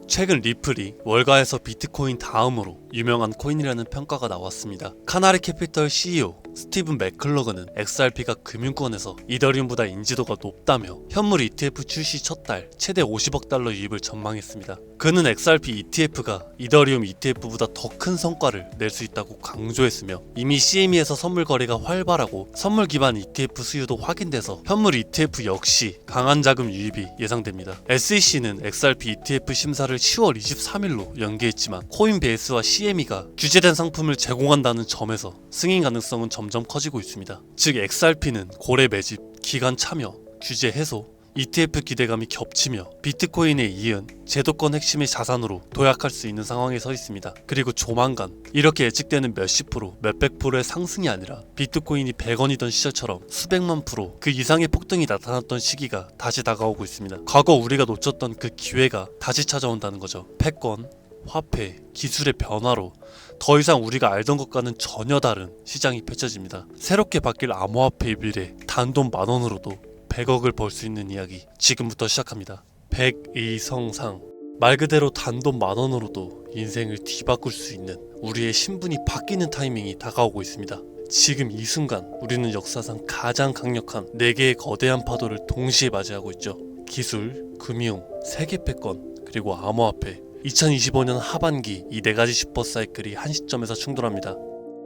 최근 리플이 월가에서 비트코인 다음으로 유명한 코인이라는 평가가 나왔습니다. 카나리 캐피털 CEO 스티븐 맥클러그는 XRP가 금융권에서 이더리움보다 인지도가 높다며 현물 ETF 출시 첫 달 최대 50억 달러 유입을 전망했습니다. 그는 XRP ETF가 이더리움 ETF보다 더 큰 성과를 낼 수 있다고 강조했으며 이미 CME에서 선물 거래가 활발하고 선물 기반 ETF 수요도 확인돼서 현물 ETF 역시 강한 자금 유입이 예상됩니다. SEC는 XRP ETF 심사를 10월 23일로 연기했지만 코인베이스와 CME가 규제된 상품을 제공한다는 점에서 승인 가능성은 점점 커지고 있습니다. 즉 XRP는 고래 매집, 기간 참여, 규제 해소, ETF 기대감이 겹치며 비트코인에 이은 제도권 핵심의 자산으로 도약할 수 있는 상황에 서 있습니다. 그리고 조만간 이렇게 예측되는 몇십 프로, 몇백 프로의 상승이 아니라 비트코인이 100원이던 시절처럼 수백만 프로 그 이상의 폭등이 나타났던 시기가 다시 다가오고 있습니다. 과거 우리가 놓쳤던 그 기회가 다시 찾아온다는 거죠. 패권, 화폐, 기술의 변화로 더 이상 우리가 알던 것과는 전혀 다른 시장이 펼쳐집니다. 새롭게 바뀔 암호화폐의 미래, 단돈 10,000원으로도 100억을 벌 수 있는 이야기 지금부터 시작합니다. 백의성상, 말 그대로 단돈 10,000원으로도 인생을 뒤바꿀 수 있는 우리의 신분이 바뀌는 타이밍이 다가오고 있습니다. 지금 이 순간 우리는 역사상 가장 강력한 4개의 거대한 파도를 동시에 맞이하고 있죠. 기술, 금융, 세계 패권, 그리고 암호화폐. 2025년 하반기 이 4가지 슈퍼사이클이 한 시점에서 충돌합니다.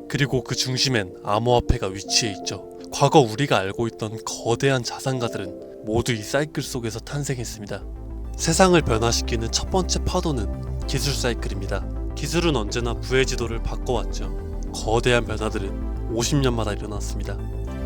그리고 그 중심엔 암호화폐가 위치해 있죠. 과거 우리가 알고 있던 거대한 자산가들은 모두 이 사이클 속에서 탄생했습니다. 세상을 변화시키는 첫 번째 파도는 기술 사이클입니다. 기술은 언제나 부의 지도를 바꿔왔죠. 거대한 변화들은 50년마다 일어났습니다.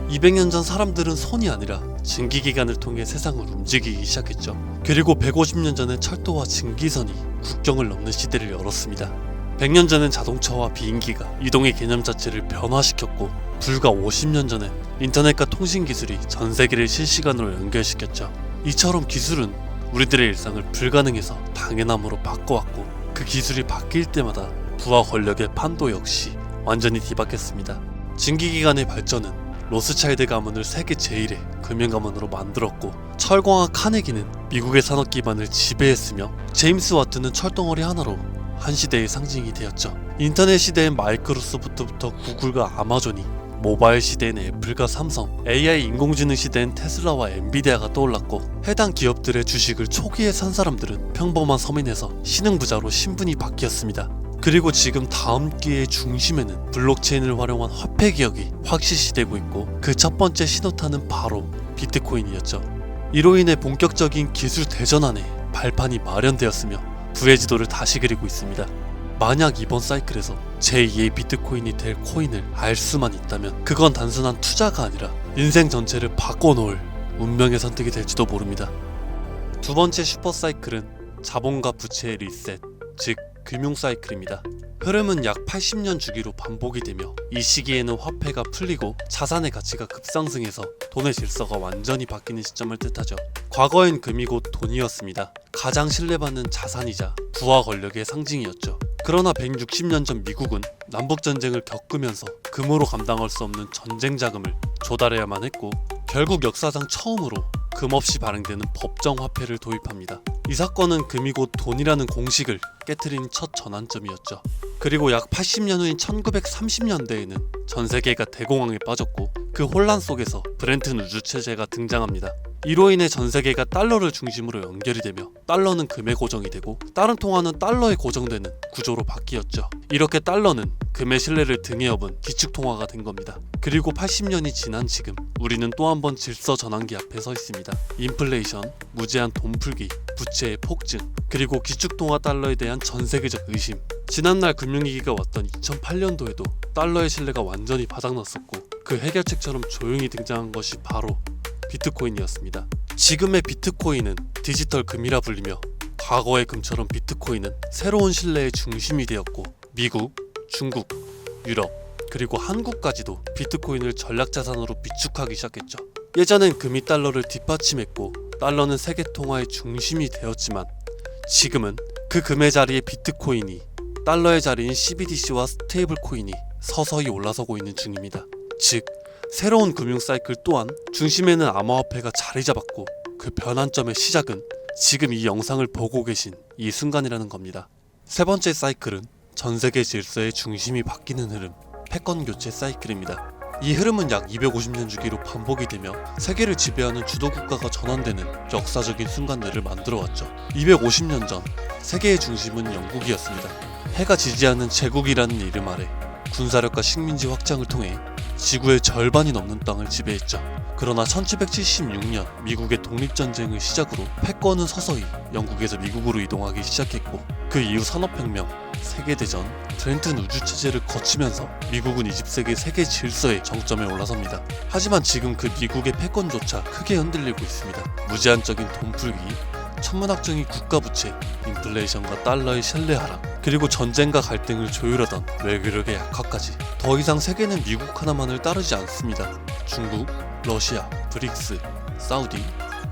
200년 전 사람들은 손이 아니라 증기기관을 통해 세상을 움직이기 시작했죠. 그리고 150년 전에 철도와 증기선이 국경을 넘는 시대를 열었습니다. 100년 전엔 자동차와 비행기가 이동의 개념 자체를 변화시켰고 불과 50년 전엔 인터넷과 통신 기술이 전 세계를 실시간으로 연결시켰죠. 이처럼 기술은 우리들의 일상을 불가능해서 당연함으로 바꿔왔고 그 기술이 바뀔 때마다 부와 권력의 판도 역시 완전히 뒤바뀌었습니다. 증기기관의 발전은 로스차일드 가문을 세계 제1의 금융가문으로 만들었고 철공학 카네기는 미국의 산업 기반을 지배했으며 제임스 와트는 철덩어리 하나로 한 시대의 상징이 되었죠. 인터넷 시대엔 마이크로소프트부터 구글과 아마존이, 모바일 시대엔 애플과 삼성, AI 인공지능 시대엔 테슬라와 엔비디아가 떠올랐고 해당 기업들의 주식을 초기에 산 사람들은 평범한 서민에서 신흥부자로 신분이 바뀌었습니다. 그리고 지금 다음 기회의 중심에는 블록체인을 활용한 화폐 개혁이 확실시되고 있고 그 첫 번째 신호탄은 바로 비트코인이었죠. 이로 인해 본격적인 기술 대전환의 발판이 마련되었으며 부의 지도를 다시 그리고 있습니다. 만약 이번 사이클에서 제2의 비트코인이 될 코인을 알 수만 있다면 그건 단순한 투자가 아니라 인생 전체를 바꿔놓을 운명의 선택이 될지도 모릅니다. 두 번째 슈퍼사이클은 자본과 부채의 리셋, 즉 금융 사이클입니다. 흐름은 약 80년 주기로 반복이 되며 이 시기에는 화폐가 풀리고 자산의 가치가 급상승해서 돈의 질서가 완전히 바뀌는 시점을 뜻하죠. 과거엔 금이 곧 돈이었습니다. 가장 신뢰받는 자산이자 부와 권력의 상징이었죠. 그러나 160년 전 미국은 남북전쟁을 겪으면서 금으로 감당할 수 없는 전쟁 자금을 조달해야만 했고 결국 역사상 처음으로 금 없이 발행되는 법정 화폐를 도입합니다. 이 사건은 금이 곧 돈이라는 공식을 깨트린 첫 전환점이었죠. 그리고 약 80년 후인 1930년대에는 전 세계가 대공황에 빠졌고 그 혼란 속에서 브렌튼 우주체제가 등장합니다. 이로 인해 전 세계가 달러를 중심으로 연결이 되며 달러는 금에 고정이 되고 다른 통화는 달러에 고정되는 구조로 바뀌었죠. 이렇게 달러는 금의 신뢰를 등에 업은 기축통화가 된 겁니다. 그리고 80년이 지난 지금 우리는 또 한 번 질서 전환기 앞에 서 있습니다. 인플레이션, 무제한 돈 풀기, 부채의 폭증, 그리고 기축통화 달러에 대한 전 세계적 의심. 지난날 금융위기가 왔던 2008년도에도 달러의 신뢰가 완전히 바닥났었고 그 해결책처럼 조용히 등장한 것이 바로 비트코인이었습니다. 지금의 비트코인은 디지털 금이라 불리며 과거의 금처럼 비트코인은 새로운 신뢰의 중심이 되었고 미국, 중국, 유럽, 그리고 한국까지도 비트코인을 전략자산으로 비축하기 시작했죠. 예전엔 금이 달러를 뒷받침했고 달러는 세계 통화의 중심이 되었지만 지금은 그 금의 자리에 비트코인이 달러의 자리인 CBDC와 스테이블 코인이 서서히 올라서고 있는 중입니다. 즉 새로운 금융 사이클 또한 중심에는 암호화폐가 자리 잡았고 그 변환점의 시작은 지금 이 영상을 보고 계신 이 순간이라는 겁니다. 세 번째 사이클은 전 세계 질서의 중심이 바뀌는 흐름, 패권 교체 사이클입니다. 이 흐름은 약 250년 주기로 반복이 되며 세계를 지배하는 주도 국가가 전환되는 역사적인 순간들을 만들어왔죠. 250년 전 세계의 중심은 영국이었습니다. 해가 지지 않는 제국이라는 이름 아래 군사력과 식민지 확장을 통해 지구의 절반이 넘는 땅을 지배했죠. 그러나 1776년 미국의 독립전쟁을 시작으로 패권은 서서히 영국에서 미국으로 이동하기 시작했고, 그 이후 산업혁명, 세계대전, 트렌튼 우주체제를 거치면서 미국은 20세기 세계 질서의 정점에 올라섭니다. 하지만 지금 그 미국의 패권조차 크게 흔들리고 있습니다. 무제한적인 돈풀기, 천문학적인 국가부채, 인플레이션과 달러의 신뢰 하락, 그리고 전쟁과 갈등을 조율하던 외교력의 약화까지. 더 이상 세계는 미국 하나만을 따르지 않습니다. 중국, 러시아, 브릭스, 사우디,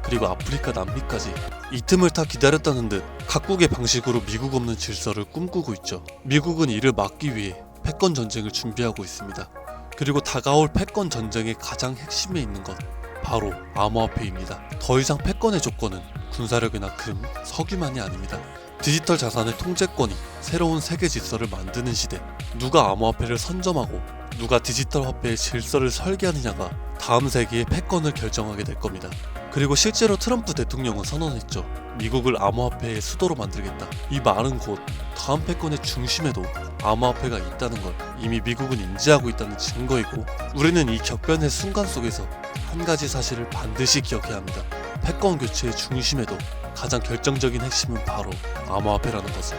그리고 아프리카, 남미까지 이 틈을 타 기다렸다는 듯 각국의 방식으로 미국 없는 질서를 꿈꾸고 있죠. 미국은 이를 막기 위해 패권 전쟁을 준비하고 있습니다. 그리고 다가올 패권 전쟁의 가장 핵심에 있는 건 바로 암호화폐입니다. 더 이상 패권의 조건은 군사력이나 금, 석유만이 아닙니다. 디지털 자산의 통제권이 새로운 세계 질서를 만드는 시대. 누가 암호화폐를 선점하고 누가 디지털 화폐의 질서를 설계하느냐가 다음 세기의 패권을 결정하게 될 겁니다. 그리고 실제로 트럼프 대통령은 선언했죠. 미국을 암호화폐의 수도로 만들겠다. 이 말은 곧 다음 패권의 중심에도 암호화폐가 있다는 걸 이미 미국은 인지하고 있다는 증거이고, 우리는 이 격변의 순간 속에서 한 가지 사실을 반드시 기억해야 합니다. 패권 교체의 중심에도 가장 결정적인 핵심은 바로 암호화폐라는 것을.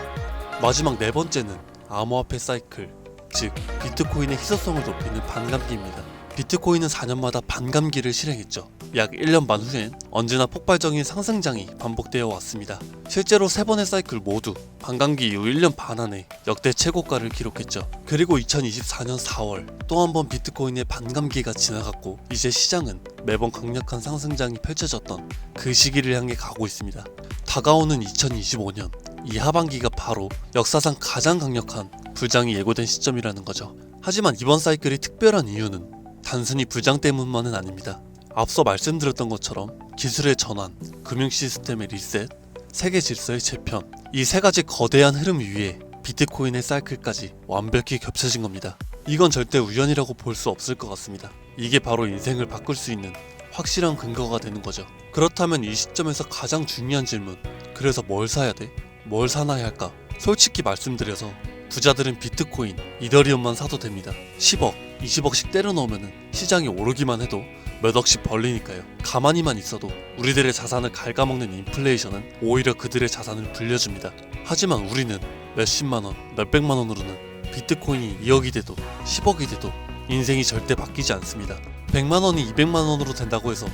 마지막 네 번째는 암호화폐 사이클, 즉 비트코인의 희소성을 높이는 반감기입니다. 비트코인은 4년마다 반감기를 실행했죠. 약 1년 반 후엔 언제나 폭발적인 상승장이 반복되어 왔습니다. 실제로 세 번의 사이클 모두 반감기 이후 1년 반 안에 역대 최고가를 기록했죠. 그리고 2024년 4월 또 한 번 비트코인의 반감기가 지나갔고, 이제 시장은 매번 강력한 상승장이 펼쳐졌던 그 시기를 향해 가고 있습니다. 다가오는 2025년, 이 하반기가 바로 역사상 가장 강력한 불장이 예고된 시점이라는 거죠. 하지만 이번 사이클이 특별한 이유는 단순히 불장 때문만은 아닙니다. 앞서 말씀드렸던 것처럼 기술의 전환, 금융 시스템의 리셋, 세계 질서의 재편, 이 세 가지 거대한 흐름 위에 비트코인의 사이클까지 완벽히 겹쳐진 겁니다. 이건 절대 우연이라고 볼 수 없을 것 같습니다. 이게 바로 인생을 바꿀 수 있는 확실한 근거가 되는 거죠. 그렇다면 이 시점에서 가장 중요한 질문, 그래서 뭘 사야 돼? 뭘 사놔야 할까? 솔직히 말씀드려서 부자들은 비트코인, 이더리움만 사도 됩니다. 10억, 20억씩 때려 넣으면 시장이 오르기만 해도 몇 억씩 벌리니까요. 가만히만 있어도 우리들의 자산을 갉아먹는 인플레이션은 오히려 그들의 자산을 불려줍니다. 하지만 우리는 몇십만원, 몇백만원으로는 비트코인이 2억이 돼도 10억이 돼도 인생이 절대 바뀌지 않습니다. 100만원이 200만원으로 된다고 해서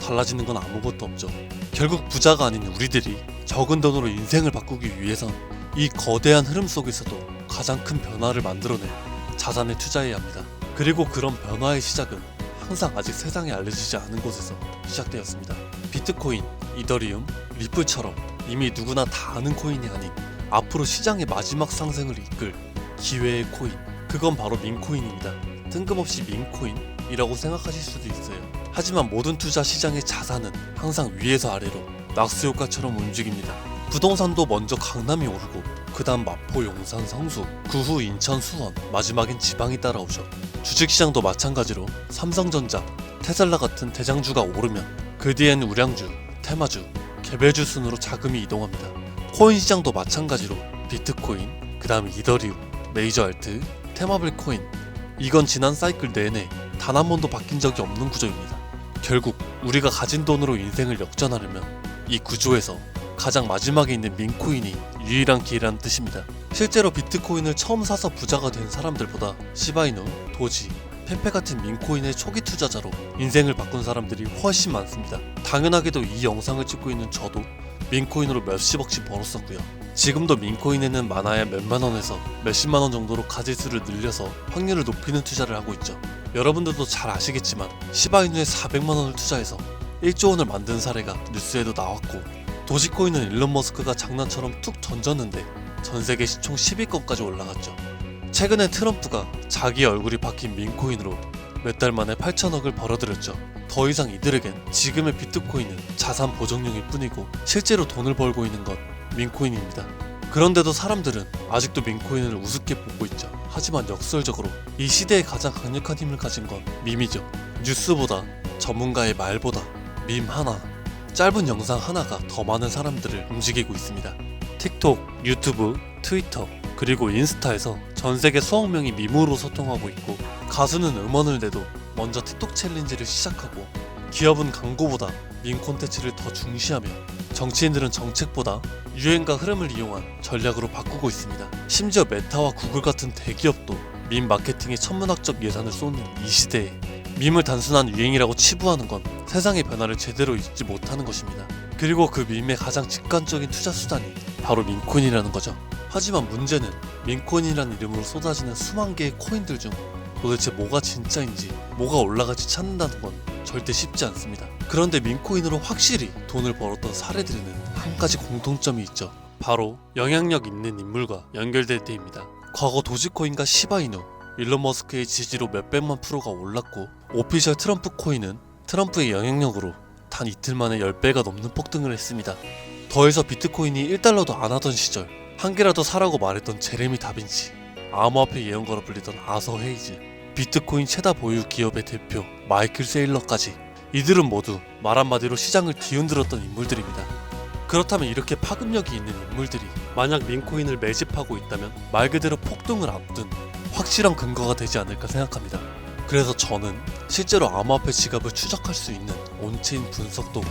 달라지는 건 아무것도 없죠. 결국 부자가 아닌 우리들이 적은 돈으로 인생을 바꾸기 위해선 이 거대한 흐름 속에서도 가장 큰 변화를 만들어낼 자산에 투자해야 합니다. 그리고 그런 변화의 시작은 항상 아직 세상에 알려지지 않은 곳에서 시작되었습니다. 비트코인, 이더리움, 리플처럼 이미 누구나 다 아는 코인이 아닌 앞으로 시장의 마지막 상승을 이끌 기회의 코인, 그건 바로 민코인입니다. 뜬금없이 민코인이라고 생각하실 수도 있어요. 하지만 모든 투자 시장의 자산은 항상 위에서 아래로 낙수효과처럼 움직입니다. 부동산도 먼저 강남이 오르고 그 다음 마포, 용산, 성수, 그 후 인천, 수원, 마지막엔 지방이 따라오죠. 주식시장도 마찬가지로 삼성전자, 테슬라 같은 대장주가 오르면 그 뒤엔 우량주, 테마주, 개별주 순으로 자금이 이동합니다. 코인 시장도 마찬가지로 비트코인, 그 다음 이더리움, 메이저 알트, 테마블 코인, 이건 지난 사이클 내내 단 한 번도 바뀐 적이 없는 구조입니다. 결국 우리가 가진 돈으로 인생을 역전하려면 이 구조에서 가장 마지막에 있는 민코인이 유일한 기회라는 뜻입니다. 실제로 비트코인을 처음 사서 부자가 된 사람들보다 시바이누, 도지, 펜페 같은 민코인의 초기 투자자로 인생을 바꾼 사람들이 훨씬 많습니다. 당연하게도 이 영상을 찍고 있는 저도 민코인으로 몇십억씩 벌었었고요. 지금도 민코인에는 많아야 몇만원에서 몇십만원 정도로 가짓수를 늘려서 확률을 높이는 투자를 하고 있죠. 여러분들도 잘 아시겠지만 시바이누에 400만원을 투자해서 1조 원을 만든 사례가 뉴스에도 나왔고, 도지코인은 일론 머스크가 장난처럼 툭 던졌는데 전세계 시총 10위권까지 올라갔죠. 최근에 트럼프가 자기 얼굴이 박힌 민코인으로 몇 달 만에 8천억을 벌어들였죠. 더 이상 이들에겐 지금의 비트코인은 자산 보정용일 뿐이고 실제로 돈을 벌고 있는 건 민코인입니다. 그런데도 사람들은 아직도 민코인을 우습게 보고 있죠. 하지만 역설적으로 이 시대에 가장 강력한 힘을 가진 건 밈이죠. 뉴스보다, 전문가의 말보다 밈 하나, 짧은 영상 하나가 더 많은 사람들을 움직이고 있습니다. 틱톡, 유튜브, 트위터, 그리고 인스타에서 전세계 수억 명이 밈으로 소통하고 있고, 가수는 음원을 내도 먼저 틱톡 챌린지를 시작하고, 기업은 광고보다 밈 콘텐츠를 더 중시하며, 정치인들은 정책보다 유행과 흐름을 이용한 전략으로 바꾸고 있습니다. 심지어 메타와 구글 같은 대기업도 밈 마케팅에 천문학적 예산을 쏟는 이 시대에 밈을 단순한 유행이라고 치부하는 건 세상의 변화를 제대로 읽지 못하는 것입니다. 그리고 그 밈의 가장 직관적인 투자 수단이 바로 민코인이라는 거죠. 하지만 문제는 민코인이라는 이름으로 쏟아지는 수만 개의 코인들 중 도대체 뭐가 진짜인지, 뭐가 올라갈지 찾는다는 건 절대 쉽지 않습니다. 그런데 민코인으로 확실히 돈을 벌었던 사례들에는 한 가지 공통점이 있죠. 바로 영향력 있는 인물과 연결될 때입니다. 과거 도지코인과 시바이누, 일론 머스크의 지지로 몇백만 프로가 올랐고, 오피셜 트럼프 코인은 트럼프의 영향력으로 단 이틀 만에 10배가 넘는 폭등을 했습니다. 더해서 비트코인이 1달러도 안 하던 시절 한 개라도 사라고 말했던 제레미 다빈치, 암호화폐 예언가로 불리던 아서 헤이즈, 비트코인 최다 보유 기업의 대표 마이클 세일러까지, 이들은 모두 말 한마디로 시장을 뒤흔들었던 인물들입니다. 그렇다면 이렇게 파급력이 있는 인물들이 만약 민코인을 매집하고 있다면 말 그대로 폭등을 앞둔 확실한 근거가 되지 않을까 생각합니다. 그래서 저는 실제로 암호화폐 지갑을 추적할 수 있는 온체인 분석 도구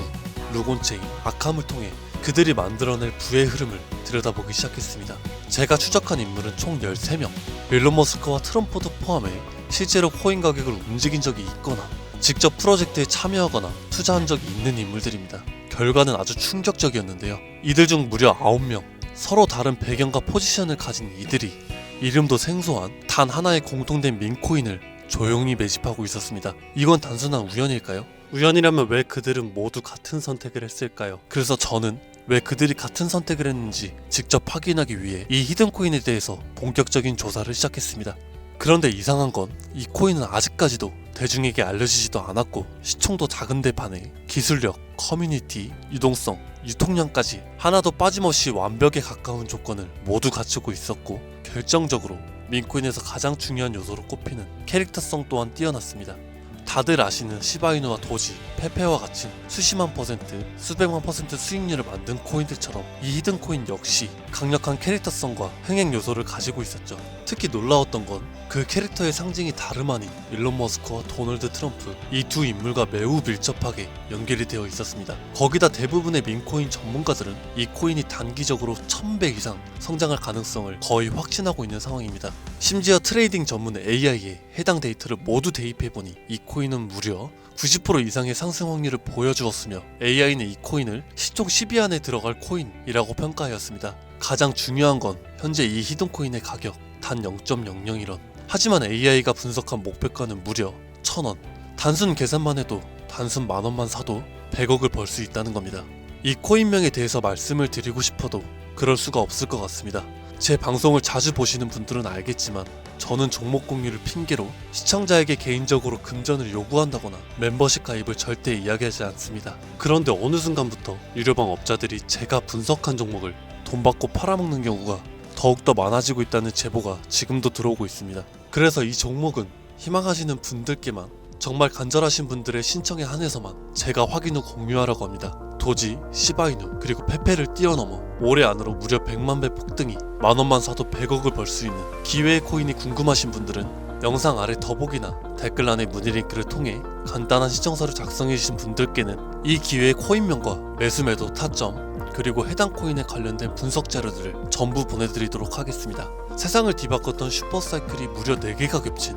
루곤체인 아캄을 통해 그들이 만들어낼 부의 흐름을 들여다보기 시작했습니다. 제가 추적한 인물은 총 13명, 일론 머스크와 트럼프도 포함해 실제로 코인 가격을 움직인 적이 있거나 직접 프로젝트에 참여하거나 투자한 적이 있는 인물들입니다. 결과는 아주 충격적이었는데요. 이들 중 무려 9명, 서로 다른 배경과 포지션을 가진 이들이 이름도 생소한 단 하나의 공통된 민코인을 조용히 매집하고 있었습니다. 이건 단순한 우연일까요? 우연이라면 왜 그들은 모두 같은 선택을 했을까요? 그래서 저는 왜 그들이 같은 선택을 했는지 직접 확인하기 위해 이 히든코인에 대해서 본격적인 조사를 시작했습니다. 그런데 이상한 건 이 코인은 아직까지도 대중에게 알려지지도 않았고, 시총도 작은데 반해 기술력, 커뮤니티, 유동성, 유통량까지 하나도 빠짐없이 완벽에 가까운 조건을 모두 갖추고 있었고, 결정적으로 민코인에서 가장 중요한 요소로 꼽히는 캐릭터성 또한 뛰어났습니다. 다들 아시는 시바이누와 도지, 페페와 같이 수십만 퍼센트, 수백만 퍼센트 수익률을 만든 코인들처럼 이 히든코인 역시 강력한 캐릭터성과 흥행 요소를 가지고 있었죠. 특히 놀라웠던 건 그 캐릭터의 상징이 다름 아닌 일론 머스크와 도널드 트럼프, 이 두 인물과 매우 밀접하게 연결이 되어 있었습니다. 거기다 대부분의 민코인 전문가들은 이 코인이 단기적으로 1000배 이상 성장할 가능성을 거의 확신하고 있는 상황입니다. 심지어 트레이딩 전문 AI에 해당 데이터를 모두 대입해보니 이 코인은 무려 90% 이상의 상승 확률을 보여주었으며, AI는 이 코인을 시총 10위 안에 들어갈 코인이라고 평가하였습니다. 가장 중요한 건 현재 이 히든코인의 가격 단 0.001원. 하지만 AI가 분석한 목표가는 무려 1000원. 단순 계산만 해도 단순 만원만 사도 100억을 벌 수 있다는 겁니다. 이 코인명에 대해서 말씀을 드리고 싶어도 그럴 수가 없을 것 같습니다. 제 방송을 자주 보시는 분들은 알겠지만 저는 종목 공유를 핑계로 시청자에게 개인적으로 금전을 요구한다거나 멤버십 가입을 절대 이야기하지 않습니다. 그런데 어느 순간부터 유료방 업자들이 제가 분석한 종목을 돈 받고 팔아먹는 경우가 더욱더 많아지고 있다는 제보가 지금도 들어오고 있습니다. 그래서 이 종목은 희망하시는 분들께만, 정말 간절하신 분들의 신청에 한해서만 제가 확인 후 공유하라고 합니다. 도지, 시바이누, 그리고 페페를 뛰어넘어 올해 안으로 무려 100만 배 폭등이 만원만 사도 100억을 벌 수 있는 기회의 코인이 궁금하신 분들은 영상 아래 더보기나 댓글란의 문의 링크를 통해 간단한 신청서를 작성해주신 분들께는 이 기회의 코인명과 매수매도 타점, 그리고 해당 코인에 관련된 분석 자료들을 전부 보내드리도록 하겠습니다. 세상을 뒤바꿨던 슈퍼사이클이 무려 4개가 겹친,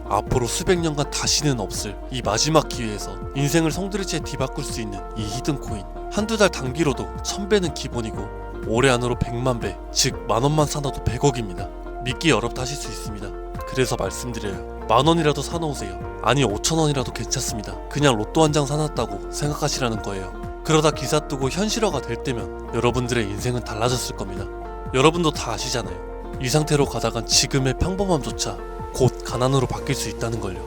앞으로 수백 년간 다시는 없을 이 마지막 기회에서 인생을 송두리째 뒤바꿀 수 있는 이 히든코인, 한두 달 단기로도 1000배는 기본이고 올해 안으로 100만 배, 즉 만원만 사놔도 100억입니다. 믿기 어렵다 하실 수 있습니다. 그래서 말씀드려요. 만원이라도 사놓으세요. 아니 5천원이라도 괜찮습니다. 그냥 로또 한 장 사놨다고 생각하시라는 거예요. 그러다 기사 뜨고 현실화가 될 때면 여러분들의 인생은 달라졌을 겁니다. 여러분도 다 아시잖아요. 이 상태로 가다간 지금의 평범함조차 곧 가난으로 바뀔 수 있다는 걸요.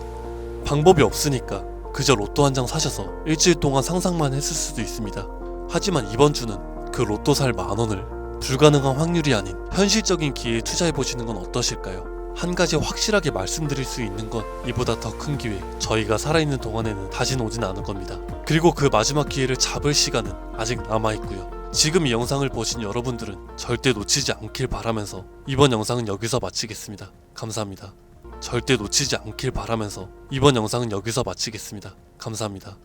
방법이 없으니까 그저 로또 한 장 사셔서 일주일 동안 상상만 했을 수도 있습니다. 하지만 이번 주는 그 로또 살 10,000원을 불가능한 확률이 아닌 현실적인 기회에 투자해보시는 건 어떠실까요? 한 가지 확실하게 말씀드릴 수 있는 건 이보다 더 큰 기회, 저희가 살아있는 동안에는 다시는 오진 않을 겁니다. 그리고 그 마지막 기회를 잡을 시간은 아직 남아있고요. 지금 이 영상을 보신 여러분들은 절대 놓치지 않길 바라면서 이번 영상은 여기서 마치겠습니다. 감사합니다. 절대 놓치지 않길 바라면서 이번 영상은 여기서 마치겠습니다. 감사합니다.